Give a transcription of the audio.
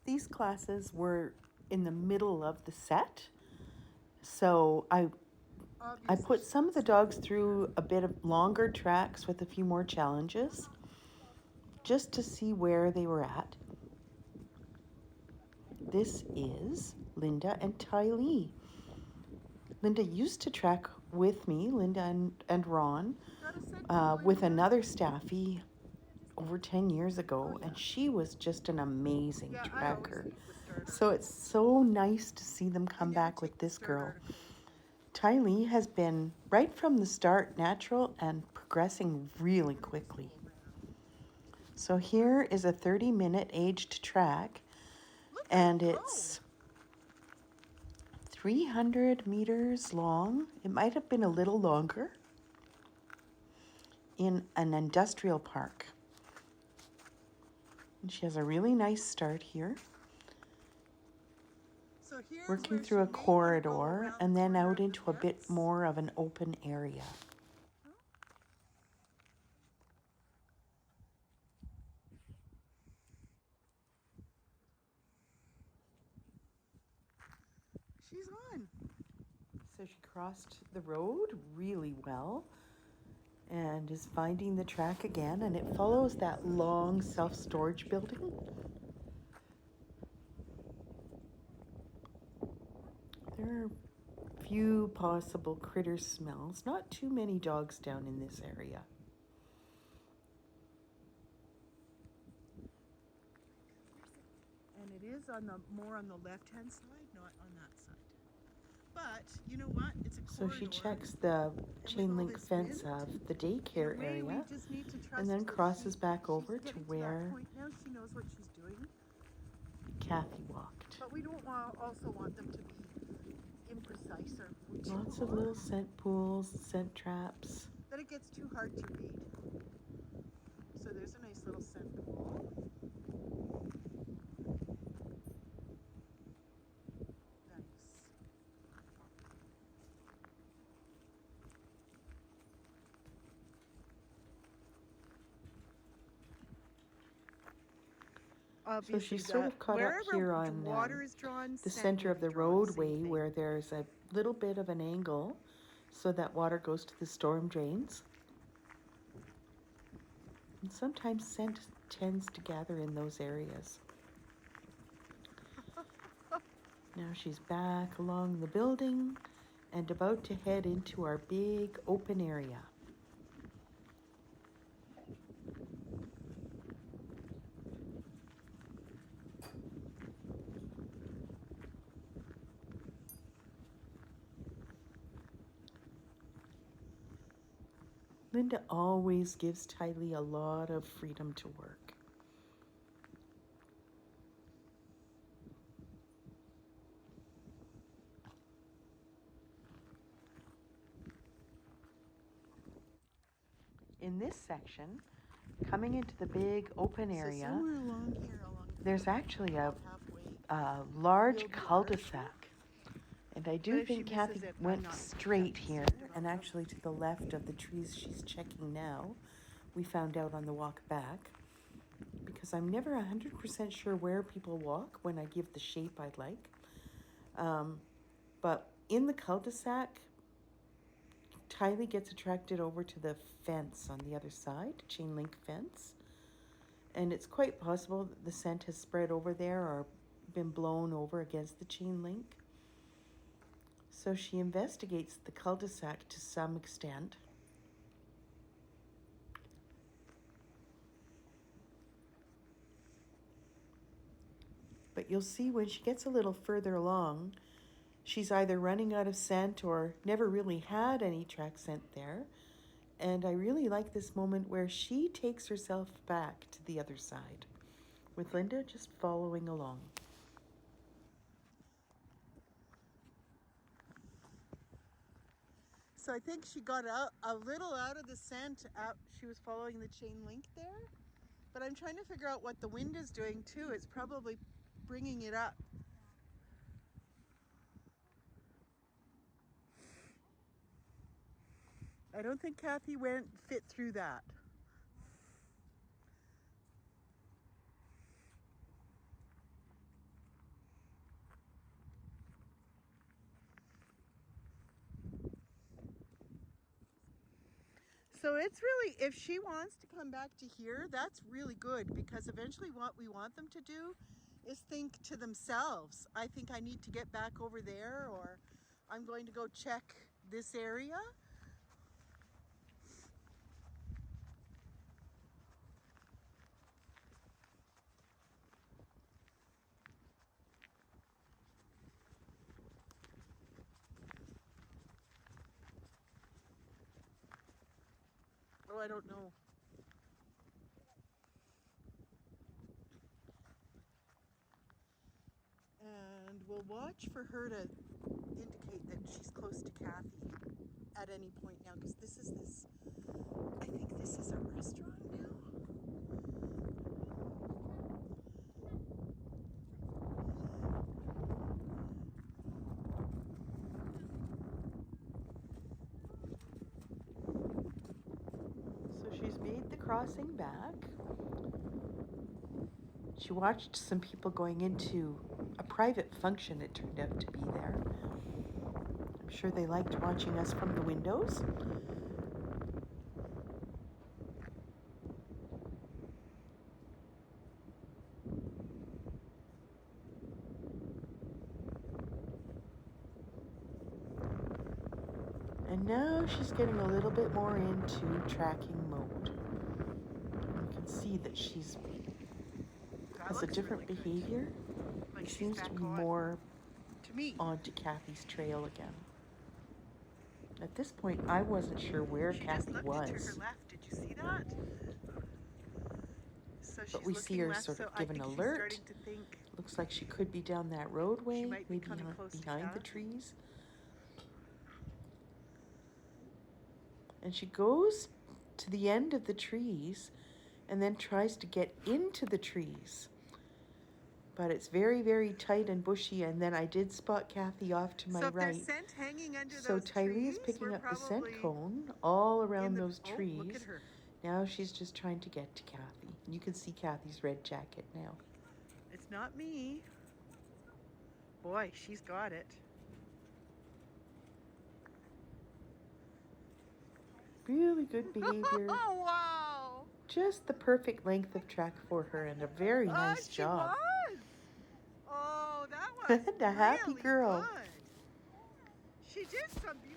these classes were in the middle of the set. So I put some of the dogs through a bit of longer tracks with a few more challenges just to see where they were at. This is Linda and Tylee. Linda used to track with me, Linda and Ron, with another staffy over 10 years ago, and she was just an amazing tracker. So it's so nice to see them come back with this girl. Tylee has been, right from the start, natural and progressing really quickly. So here is a 30-minute aged track, and it's 300 meters long. It might have been a little longer, in an industrial park. And she has a really nice start here. So working through a corridor and then out into a bit more of an open area. She's on. So she crossed the road really well and is finding the track again, and it follows that long self-storage building. There are few possible critter smells. Not too many dogs down in this area. And it is more on the left-hand side, not on that side. But you know what? It's a corridor. So she checks the chain link fence of the daycare area and then crosses back over to where now she knows what she's doing. Kathy walked. But we don't also want them to be imprecise or lots of little scent pools, scent traps. Then it gets too hard to read. So there's a nice little scent pool. Nice. So she's sort of caught up here on the center of the roadway where there's a little bit of an angle so that water goes to the storm drains. And sometimes scent tends to gather in those areas. Now she's back along the building and about to head into our big open area. Linda always gives Tylee a lot of freedom to work. In this section, coming into the big open area, there's actually a large cul-de-sac. And I do think Kathy went straight here and actually to the left of the trees she's checking now. We found out on the walk back, because I'm never 100% sure where people walk when I give the shape I'd like. But in the cul-de-sac, Tylee gets attracted over to the fence on the other side, chain link fence. And it's quite possible that the scent has spread over there or been blown over against the chain link. So she investigates the cul-de-sac to some extent. But you'll see when she gets a little further along, she's either running out of scent or never really had any track scent there. And I really like this moment where she takes herself back to the other side, with Linda just following along. So I think she got a little out of the scent. She was following the chain link there. But I'm trying to figure out what the wind is doing too. It's probably bringing it up. I don't think Kathy fit through that. So it's really, if she wants to come back to here, that's really good, because eventually what we want them to do is think to themselves, I think I need to get back over there, or I'm going to go check this area. Oh, I don't know. And we'll watch for her to indicate that she's close to Kathy at any point now, because I think this is a restaurant now. So she's made the crossing back. She watched some people going into a private function, it turned out to be there. I'm sure they liked watching us from the windows. And now she's getting a little bit more into tracking mode. You can see that she's has a different really behavior. Like she seems to be more onto Kathy's trail again. At this point, I wasn't sure where Kathy was. To her left. Did you see that? So but we see her left, sort of give an alert. Looks like she could be down that roadway, maybe behind the trees. And she goes to the end of the trees and then tries to get into the trees. But it's very, very tight and bushy, and then I did spot Kathy off to my right. So scent hanging under those Tylee is picking up the scent cone all around those trees. Look at her. Now she's just trying to get to Kathy. You can see Kathy's red jacket now. It's not me. Boy, she's got it. Really good behavior. Oh, wow. Just the perfect length of track for her, and a very nice job. Was. Oh, that was and a happy girl. Good. She did some beautiful